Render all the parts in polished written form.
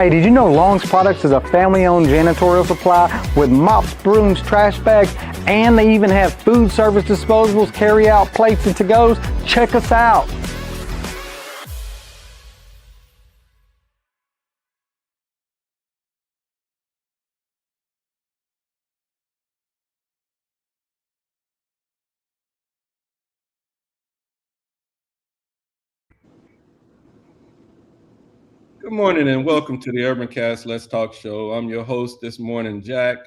Hey, did you know Long's Products is a family-owned janitorial supply with mops, brooms, trash bags, and they even have food service disposables, carry-out plates, and to-goes? Check us out. Good morning and welcome to the Urban Cast Let's Talk Show. I'm your host this morning, Jack.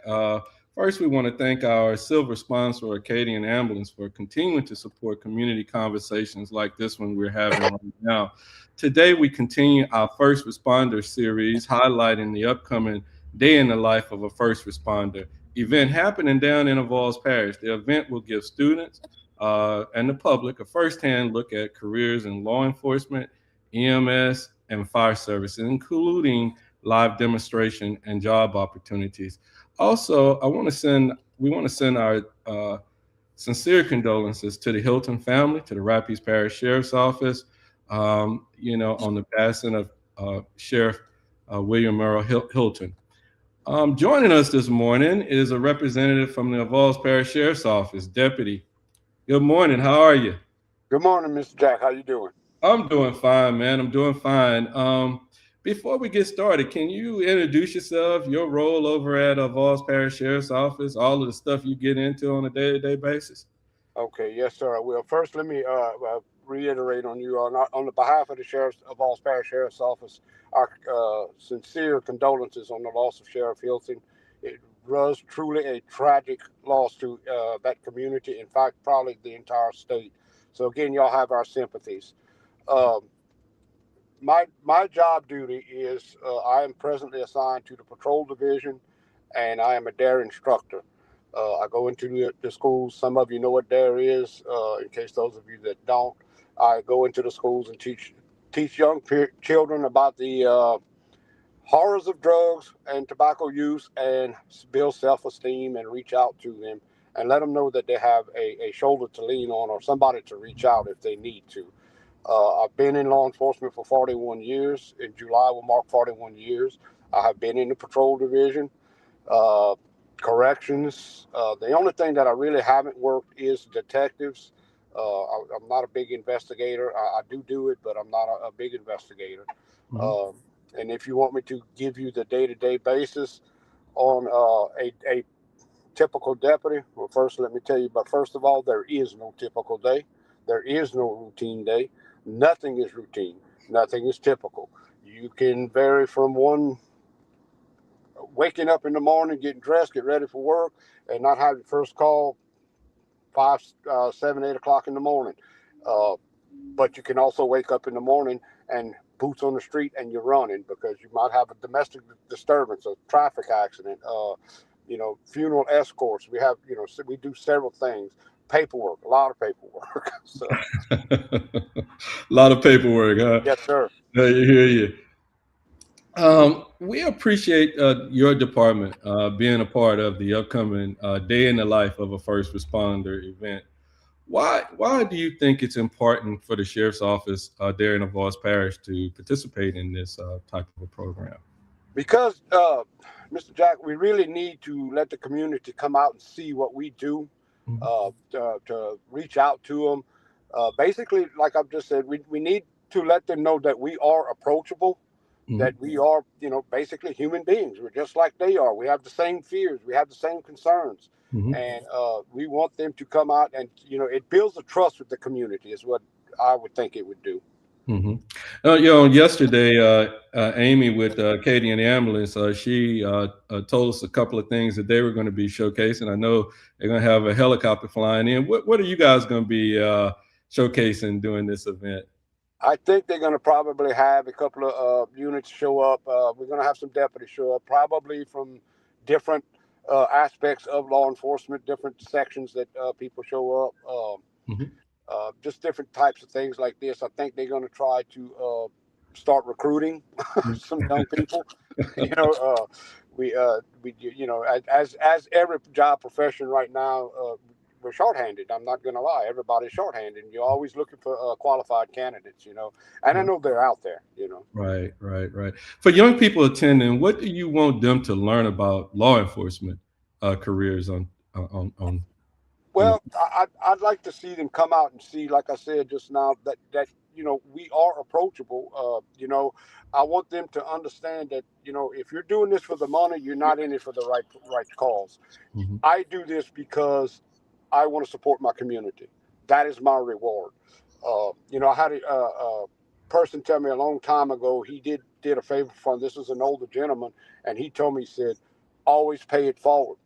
First, we want to thank our silver sponsor, Acadian Ambulance, for continuing to support community conversations like this one we're having right now. Today, we continue our first responder series, highlighting the upcoming Day in the Life of a First Responder event happening down in Avoyelles Parish. The event will give students and the public a firsthand look at careers in law enforcement, EMS, and fire service, including live demonstration and job opportunities. Also, we want to send our sincere condolences to the Hilton family, to the Rapides Parish Sheriff's Office, on the passing of Sheriff William Merrill Hilton. Joining us this morning is a representative from the Avoyelles Parish Sheriff's Office, Deputy. Good morning. How are you? Good morning, Mr. Jack. How you doing? I'm doing fine, man. I'm doing fine. Before we get started, can you introduce yourself, your role over at Avoyelles Parish Sheriff's Office, all of the stuff you get into on a day-to-day basis? Okay, yes, sir. Well, first, let me reiterate on the behalf of the Avoyelles Parish Sheriff's Office, our sincere condolences on the loss of Sheriff Hilton. It was truly a tragic loss to that community. In fact, probably the entire state. So again, y'all have our sympathies. Um, my job duty is I am presently assigned to the patrol division, and I am a DARE instructor. I go into the schools. Some of you know what DARE is. In case those of you that don't, I go into the schools and teach young children about the horrors of drugs and tobacco use, and build self-esteem and reach out to them and let them know that they have a shoulder to lean on or somebody to reach out if they need to. I've been in law enforcement for 41 years. In July, we'll mark 41 years. I have been in the patrol division, corrections. The only thing that I really haven't worked is detectives. I'm not a big investigator. I do it, but I'm not a big investigator. Mhm. And if you want me to give you the day-to-day basis on a typical deputy, well, first let me tell you, but first of all, there is no typical day. There is no routine day. Nothing is routine. Nothing is typical. You can vary from one waking up in the morning, getting dressed, get ready for work, and not have your first call 5, 7, 8 o'clock in the morning. Uh, but you can also wake up in the morning and boots on the street and you're running because you might have a domestic disturbance, a traffic accident, funeral escorts. We have, we do several things. Paperwork, a lot of paperwork. So, A lot of paperwork, huh? yes, sir. I hear you. We appreciate your department being a part of the upcoming Day in the Life of a First Responder event. Why do you think it's important for the Sheriff's Office there in Avoyelles Parish to participate in this type of a program? Because, Mr. Jack, we really need to let the community come out and see what we do, Mhm. to reach out to them. Basically, like I've just said, we need to let them know that we are approachable, that Mhm. we are, basically human beings. We're just like they are. We have the same fears. We have the same concerns. Mhm. And we want them to come out and, it builds a trust with the community is what I would think it would do. Mhm. Yesterday, Amy with Katie and the ambulance, she told us a couple of things that they were going to be showcasing. I know they're going to have a helicopter flying in. What are you guys going to be showcasing during this event? I think they're going to probably have a couple of units show up. We're going to have some deputies show up, probably from different aspects of law enforcement, different sections that people show up. Mhm. Just different types of things like this. I think they're going to try to start recruiting some young people. you know, we as every job profession right now, we're shorthanded. I'm not going to lie. Everybody's shorthanded. You're always looking for qualified candidates, you know, and I know they're out there, you know. Right. For young people attending, what do you want them to learn about law enforcement careers on Well, I'd like to see them come out and see, like I said just now, that you know, we are approachable. You know, I want them to understand that, you know, if you're doing this for the money, you're not in it for the right cause. Mm-hmm. I do this because I want to support my community. That is my reward. You know, I had a person tell me a long time ago. He did a favor for. This was an older gentleman, and he told me, he said, always pay it forward.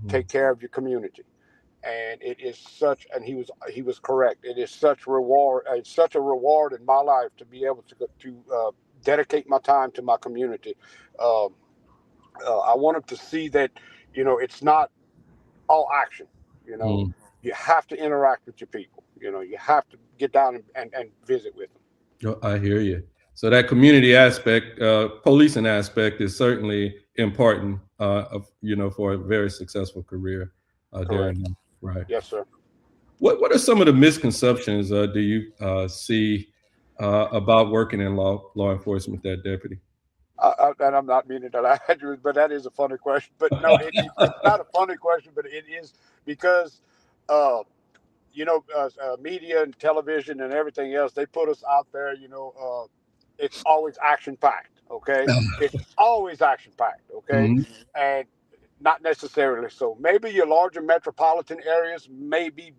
Take care of your community. And it is such, and he was correct. It is such reward. It's such a reward in my life to be able to dedicate my time to my community. I wanted to see that, you know, it's not all action. You know, you have to interact with your people. You know, you have to get down and visit with them. Oh, I hear you. So that community aspect, policing aspect, is certainly important. You know, for a very successful career there. Right. Yes, sir. What are some of the misconceptions do you see about working in law enforcement, that deputy? And I'm not meaning to lie, but that is a funny question. But no, it's not a funny question, but it is because, you know, media and television and everything else, they put us out there, you know, it's always action packed. Okay. It's always action packed. Okay. And not necessarily so. Maybe your larger metropolitan areas may be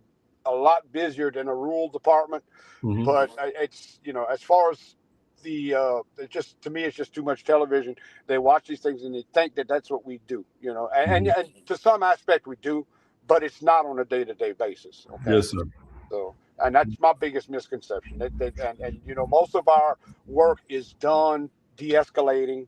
a lot busier than a rural department, but it's, you know, as far as it just, to me, it's just too much television. They watch these things and they think that that's what we do, you know, and to some aspect we do, but it's not on a day-to-day basis. Okay. Yes, sir. So, and that's my biggest misconception. And you know, most of our work is done de-escalating,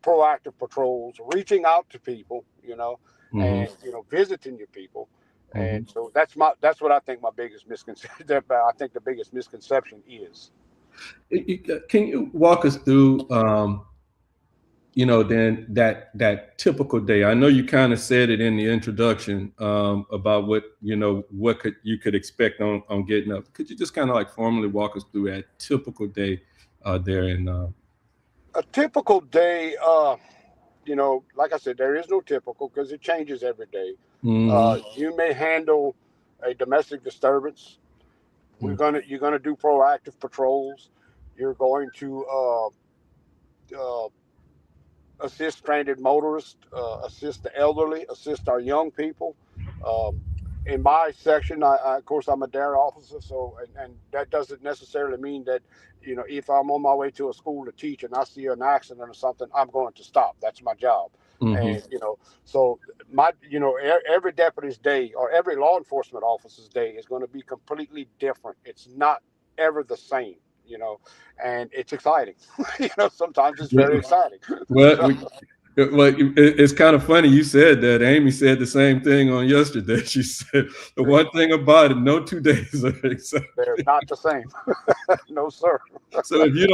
proactive patrols, reaching out to people, you know, and, you know, visiting your people. And so that's what I think my biggest misconception. I think the biggest misconception is. Can you walk us through, you know, then that typical day? I know you kind of said it in the introduction about what, you know, what you could expect on getting up. Could you just kind of like formally walk us through that typical day there in a typical day? You know, like I said, there is no typical because it changes every day. You may handle a domestic disturbance. You're gonna do proactive patrols. You're going to assist stranded motorists, assist the elderly, assist our young people. In my section, of course, I'm a DARE officer, so and that doesn't necessarily mean that, you know, if I'm on my way to a school to teach and I see an accident or something, I'm going to stop. That's my job. And, you know, so every deputy's day or every law enforcement officer's day is going to be completely different. It's not ever the same, you know, and it's exciting. You know, sometimes it's very exciting. Well, it's kind of funny you said that. Amy said the same thing on yesterday. She said the one thing about it, no 2 days are exciting. They're not the same. No, sir. So if you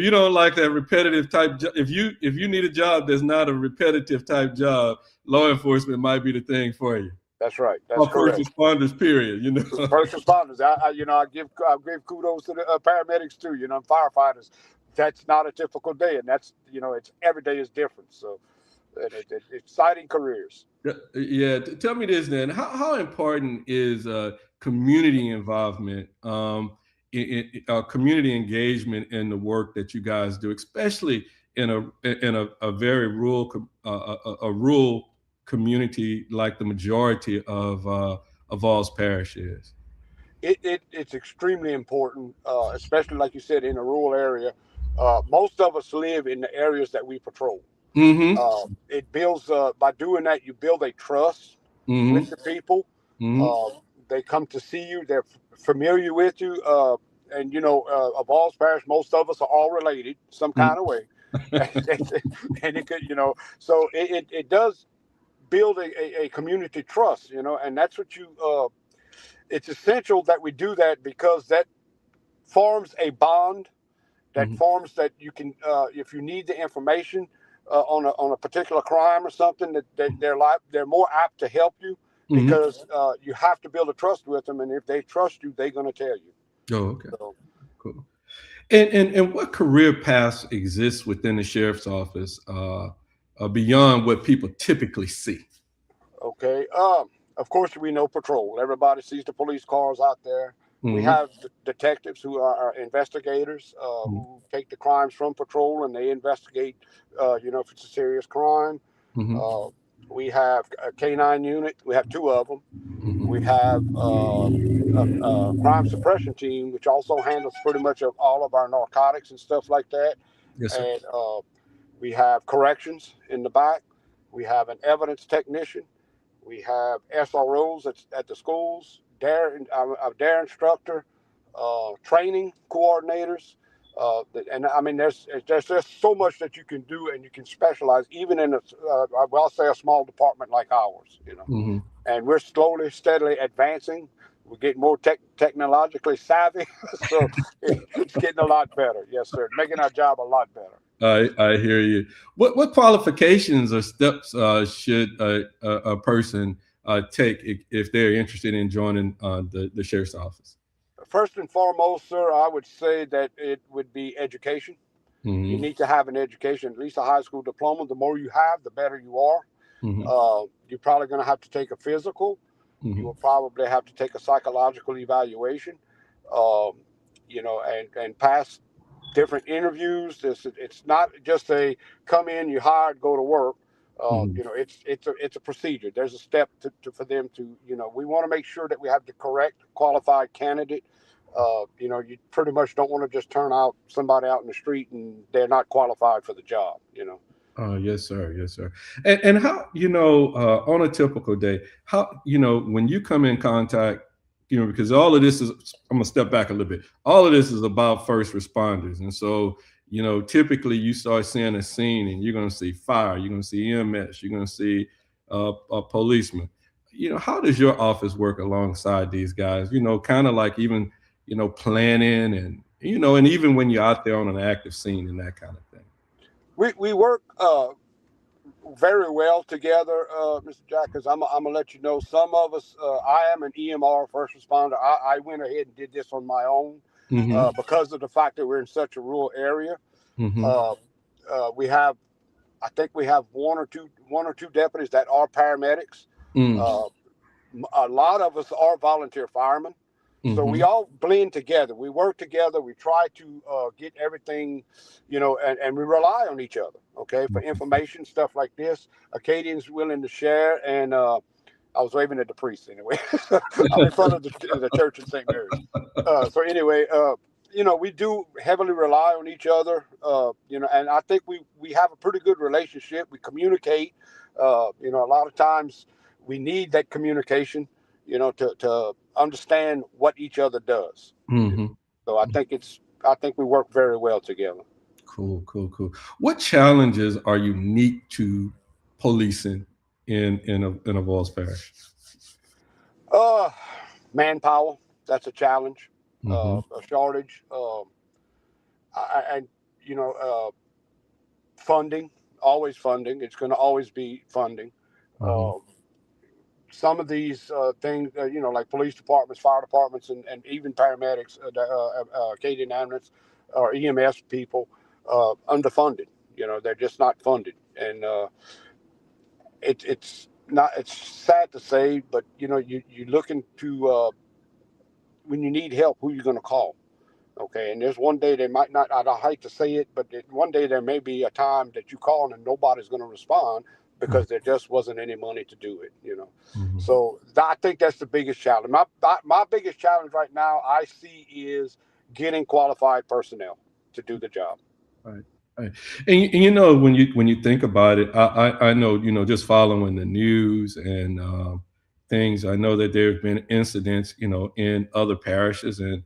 don't like that repetitive type, if you need a job that's not a repetitive type job, law enforcement might be the thing for you. That's right. That's correct. First responders, period. You know, first responders. I give kudos to the paramedics too. You know, firefighters. That's not a typical day, and that's, you know, it's every day is different. So, it's exciting careers. Yeah. Tell me this then: how important is community involvement, community engagement in the work that you guys do, especially in a very rural rural community like the majority of Avoyelles Parish is? It's extremely important, especially like you said, in a rural area. Most of us live in the areas that we patrol. It builds, by doing that, you build a trust with the people. They come to see you. They're familiar with you. And, you know, Avoyelles Parish, most of us are all related some kind of way. And it could, you know, so it does build a community trust, you know, and that's what it's essential that we do that, because that forms a bond. That forms that you can, if you need the information on a particular crime or something, that they're more apt to help you because you have to build a trust with them, and if they trust you, they're going to tell you. Oh, okay. So, Cool. And what career paths exist within the sheriff's office beyond what people typically see? okay. Of course, we know patrol. Everybody sees the police cars out there. We Mm-hmm. have detectives who are investigators Mm-hmm. who take the crimes from patrol and they investigate, if it's a serious crime. Mm-hmm. Uh, we have a K9 unit. We have two of them. We Mm-hmm. have a crime suppression team, which also handles pretty much of all of our narcotics and stuff like that. Yes, sir. And we have corrections in the back. We have an evidence technician. We have SROs at the schools, dare instructor, training coordinators. And I mean, there's just so much that you can do, and you can specialize even in I'll say a small department like ours, Mm-hmm. And we're slowly, steadily advancing. We're getting more technologically savvy, so it's getting a lot better. Yes, sir. Making our job a lot better. I hear you. What qualifications or steps should a person take if they're interested in joining the sheriff's office? First and foremost, sir, I would say that it would be education. Mm-hmm. You need to have an education, at least a high school diploma. The more you have, the better you are. Mm-hmm. You're probably going to have to take a physical. Mm-hmm. You will probably have to take a psychological evaluation, and pass different interviews. It's not just a come in, you hired, go to work. Mm-hmm. It's a procedure. There's a step for them to, we want to make sure that we have the correct qualified candidate. You pretty much don't want to just turn out somebody out in the street and they're not qualified for the job. Yes, sir. Yes, sir. And how, on a typical day, how, when you come in contact, because all of this is, I'm gonna step back a little bit. All of this is about first responders. And so, typically you start seeing a scene and you're going to see fire, you're going to see EMS, you're going to see a policeman. How does your office work alongside these guys? Kind of like even, planning and, and even when you're out there on an active scene and that kind of thing. We work very well together, Mr. Jack, because I'm going to let you know some of us, I am an EMR first responder. I went ahead and did this on my own because of the fact that we're in such a rural area. Mm-hmm. I think we have one or two deputies that are paramedics. A lot of us are volunteer firemen. So we all blend together. We work together. We try to get everything, and we rely on each other, okay, for information, stuff like this. Acadians willing to share, and I was waving at the priest anyway. I'm in front of the church in St. Mary's. So anyway, we do heavily rely on each other, and I think we have a pretty good relationship. We communicate. A lot of times we need that communication, to understand what each other does. Mm-hmm. So I think we work very well together. Cool. What challenges are unique to policing in Avoyelles Parish? Manpower, that's a challenge. A shortage. Funding, always funding. It's going to always be funding. Some of these things, like police departments, fire departments, and even paramedics, Acadian ambulance or EMS people, underfunded. They're just not funded, and it's not. It's sad to say, but you look into when you need help, who you're going to call. Okay, and there's one day they might not. I hate to say it, but one day there may be a time that you call and nobody's going to respond because there just wasn't any money to do it. So I think that's the biggest challenge. My biggest challenge right now I see is getting qualified personnel to do the job. Right. And when you think about it, I know just following the news and things, I know that there have been incidents in other parishes, and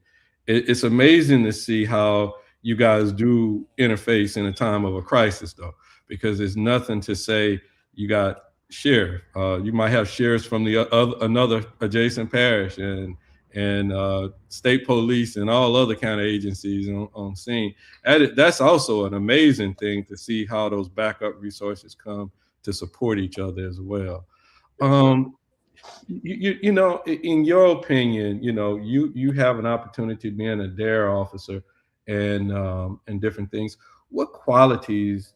it's amazing to see how you guys do interface in a time of a crisis, though, because there's nothing to say you got sheriff. You might have sheriffs from another adjacent parish and state police and all other kind of agencies on scene. That's also an amazing thing to see how those backup resources come to support each other as well. You know, in your opinion, you know, you have an opportunity being a DARE officer and different things. What qualities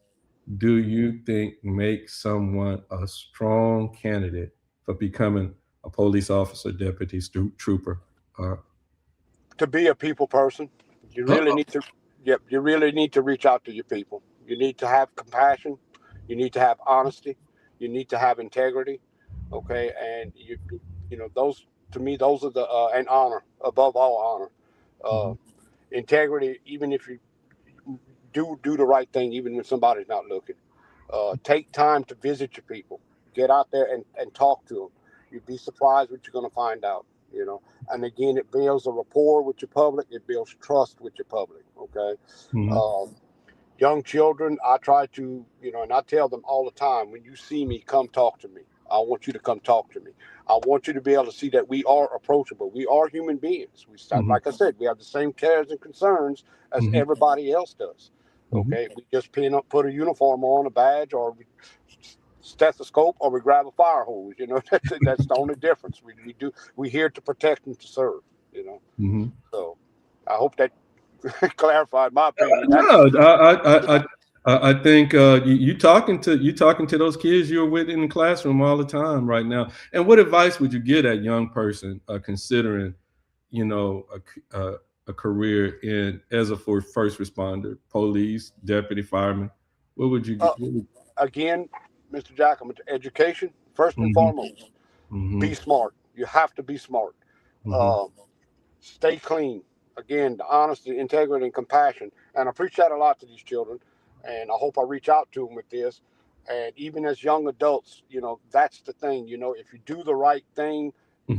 do you think make someone a strong candidate for becoming a police officer, deputy trooper? Uh, To be a people person, you really uh-oh. need to. Yep, you really need to reach out to your people. You need to have compassion. You need to have honesty. You need to have integrity. Okay, and you know those to me those are the and honor above all honor. Mhm. Integrity, even if you do the right thing, even when somebody's not looking. Take time to visit your people. Get out there and talk to them. You'd be surprised what you're going to find out. You know, and again, it builds a rapport with your public. It builds trust with your public. Okay. Mhm. Um, Young children, I try to, you know, and I tell them all the time, when you see me, come talk to me. I want you to come talk to me. I want you to be able to see that we are approachable. We are human beings. Mhm. Like I said, we have the same cares and concerns as Mhm. everybody else does. Mhm. Okay, we just put a uniform on, a badge, or stethoscope, or we grab a fire hose. You know, that's the only difference. We're here to protect and to serve. You know, Mhm. so I hope that clarified my opinion. That's No, I think you talking to those kids you're with in the classroom all the time right now. And what advice would you give that young person considering, you know, a career in as a first responder, police, deputy, fireman? What would you uh, get? What would, again, Mr. Jack, I'm into education first and mhm, foremost. Be mhm, smart. You have to be smart. mhm, Uh, Stay clean. Again, the honesty, integrity, and compassion. And I preach that a lot to these children. And I hope I reach out to them with this. And even as young adults, you know, that's the thing. You know, if you do the right thing,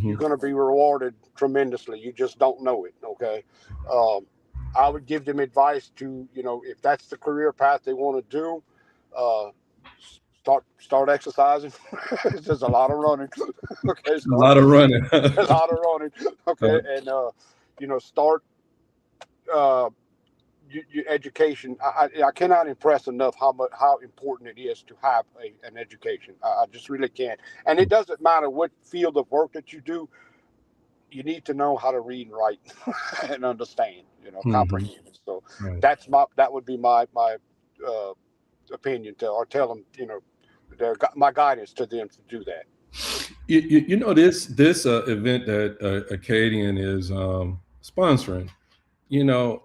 you're mhm, going to be rewarded tremendously. You just don't know it. Okay. Um, I would give them advice to, you know, if that's the career path they want to do, uh, start exercising. There's a lot of running. Okay, a start lot of running. a lot of running. Okay, and you know, start uh, your education. I cannot impress enough how important it is to have an education. I just really can't. And it doesn't matter what field of work that you do. You need to know how to read and write and understand. You know, Mhm, comprehend. So right. that would be my uh, opinion to or tell them. You know, my guidance to them to do that. You know this event that Acadian is sponsoring. You know,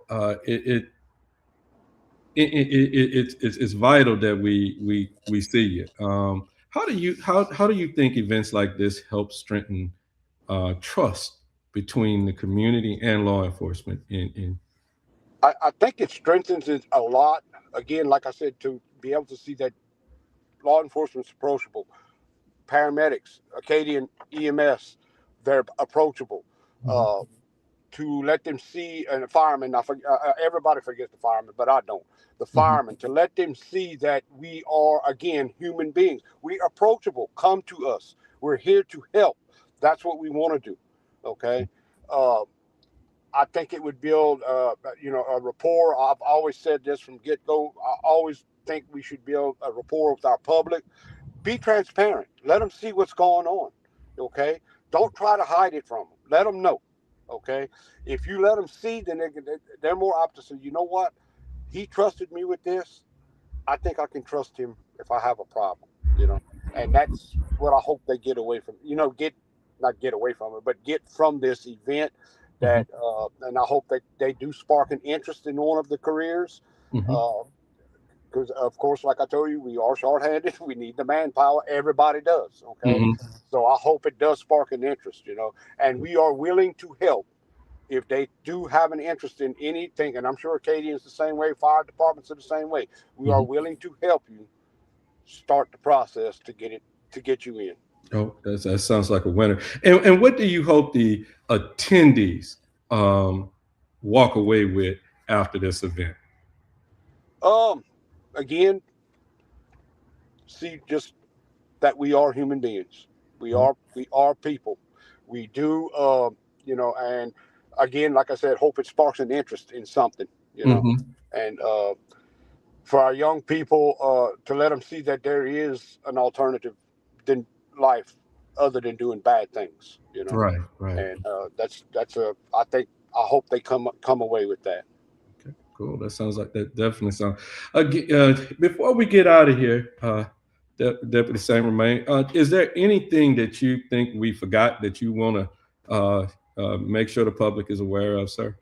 it's vital that we see it. How do you think events like this help strengthen trust between the community and law enforcement? I think it strengthens it a lot. Again, like I said, to be able to see that law enforcement's approachable, paramedics, Acadian EMS, they're approachable. Mhm, Uh, to let them see, and the firemen, everybody forgets the firemen, but I don't. The mhm, firemen, to let them see that we are, again, human beings. We are approachable. Come to us. We're here to help. That's what we want to do. Okay. Uh, I think it would build, you know, a rapport. I've always said this from get go. I always think we should build a rapport with our public. Be transparent. Let them see what's going on. Okay. Don't try to hide it from them. Let them know. Okay. If you let them see, then they're more apt to say, you know what? He trusted me with this. I think I can trust him if I have a problem. You know, and that's what I hope they get away from. You know, get not get away from it, but get from this event. mhm, That and I hope that they do spark an interest in one of the careers. mhm, Because of course, like I told you, we are shorthanded. We need the manpower. Everybody does. Okay, mhm. so I hope it does spark an interest. You know, and we are willing to help if they do have an interest in anything. And I'm sure Acadians the same way. Fire departments are the same way. We are Mhm. willing to help you start the process to get you in. Oh, that sounds like a winner. And what do you hope the attendees um, walk away with after this event? Um, Again, see just that we are human beings. We are people. We do, you know, and again, like I said, hope it sparks an interest in something, you know, Mm-hmm. and for our young people to let them see that there is an alternative than life. other than doing bad things, you know. Right, right. And I hope they come away with that. Okay, cool. That sounds like that definitely sounds. Before we get out of here, Deputy Saint Romain, is there anything that you think we forgot that you want to make sure the public is aware of, sir?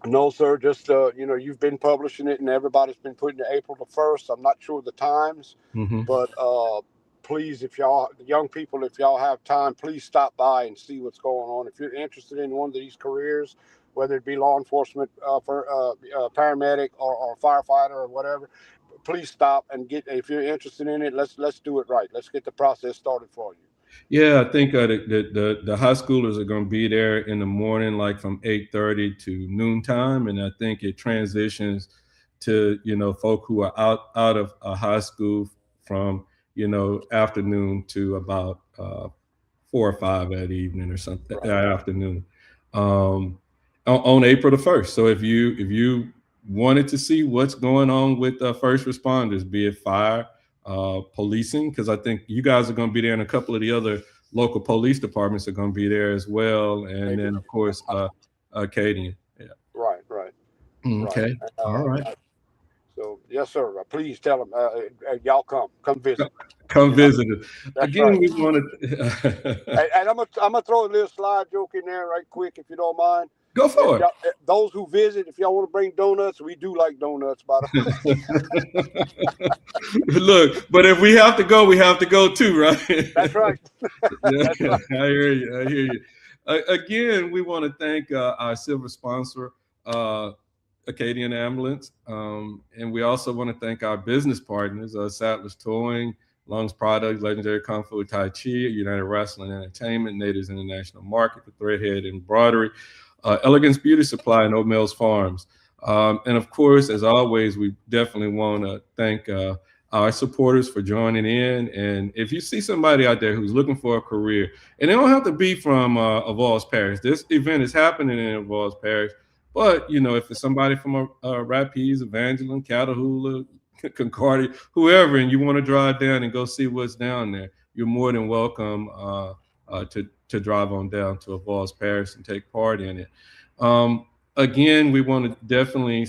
No, sir. Just you've been publishing it, and everybody's been putting it April the 1st. I'm not sure the times, but please, if y'all young people, if y'all have time, please stop by and see what's going on. If you're interested in one of these careers, whether it be law enforcement, for paramedic or firefighter or whatever, please stop and get. If you're interested in it, let's do it right. Let's get the process started for you. Yeah, I think the high schoolers are going to be there in the morning, like from 8:30 to noontime, and I think it transitions to folk who are out of a high school from afternoon to about 4 or 5 that evening or something that afternoon on April the 1st. So if you wanted to see what's going on with first responders, be it fire, policing, because I think you guys are going to be there, and a couple of the other local police departments are going to be there as well, and then of course Acadian. Yeah. Right. Okay. Right. All right. So yes, sir. Please tell them y'all come visit. Come visit us. Again, right. we want to. And I'm gonna throw a little slide joke in there right quick, if you don't mind. Go for it. Those who visit, if y'all want to bring donuts, we do like donuts, by the way. Look, but if we have to go, we have to go too, right? That's right. That's right. I hear you. Again, we want to thank our silver sponsor, Acadian Ambulance, and we also want to thank our business partners, Sattlers Towing, Lungs Products, Legendary Kung Fu Tai Chi, United Wrestling Entertainment, Natives International Market, The Threadhead Embroidery, Elegance Beauty Supply, and O'Mills Farms. And of course, as always, we definitely want to thank our supporters for joining in. And if you see somebody out there who's looking for a career, and they don't have to be from Avoyelles Parish, this event is happening in Avoyelles Parish, but if it's somebody from Rapides, Evangeline, Catahoula, Concordia, whoever, and you want to drive down and go see what's down there, you're more than welcome to drive on down to Avoyelles Parish and take part in it. Again, we want to definitely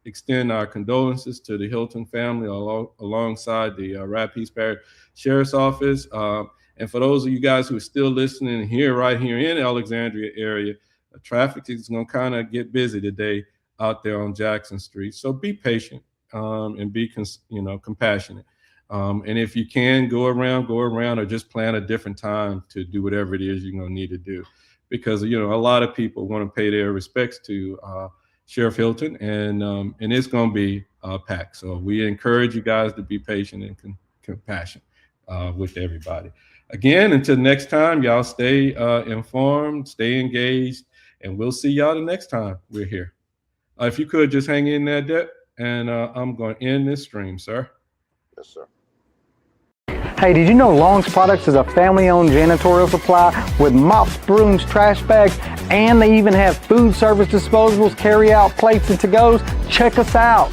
extend our condolences to the Hilton family alongside the Rapides Parish Sheriff's Office. And for those of you guys who are still listening right here in the Alexandria area, traffic is going to kind of get busy today out there on Jackson Street. So be patient and be compassionate. And if you can go around, or just plan a different time to do whatever it is you're going to need to do. Because, a lot of people want to pay their respects to Sheriff Hilton, and it's going to be packed. So we encourage you guys to be patient and compassionate with everybody. Again, until next time, y'all stay informed, stay engaged, and we'll see y'all the next time we're here. If you could just hang in there, Dep, and I'm going to end this stream, sir. Yes, sir. Hey, did you know Long's Products is a family-owned janitorial supply with mops, brooms, trash bags, and they even have food service disposables, carry-out plates, and to-goes? Check us out.